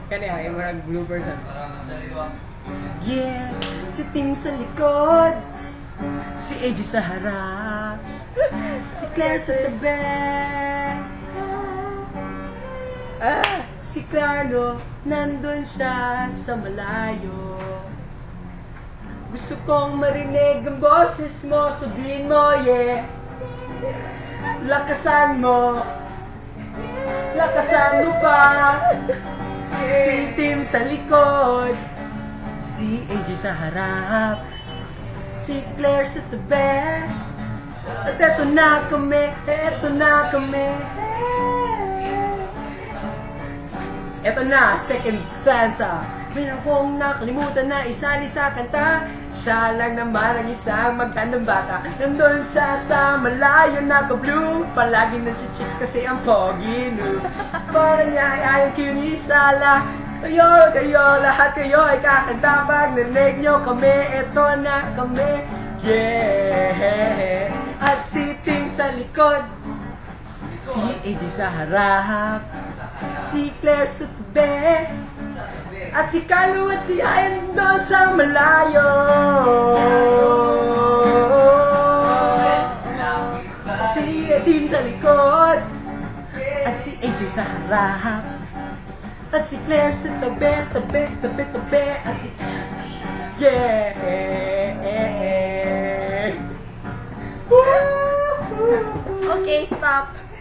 Kanya, yung mga bloopers. Yeah, si Tim sa likod, si AJ sa harap, si Claire sa tabi, si Carlo nandun siya sa malayo. Gusto kong marinig ang boses mo, sabihin mo, yeah. Lakasan mo pa. Si Tim sa likod, si AJ sa harap, si Claire sa tabi. At eto na kami. Eto na, second stanza. Meron akong nakalimutan na isali sa kanta. Siya lang naman ang isang magandang bata. Nandun siya sa malayo naka-blue. Palagi nag-chicks kasi ang pogi no. Para niya ay ayaw kinisala. Kayo, lahat kayo ay kakanta. Pag narinig nyo kami, eto na kami. Yeah. At si Tim sa likod, si AJ sa harap, si Claire sa tabi, at si Carlo at si Ian doon sa malayo. Si Tim sa likod, at si AJ sa harap, at si Claire sa tabi, at si yeah. Okay, stop.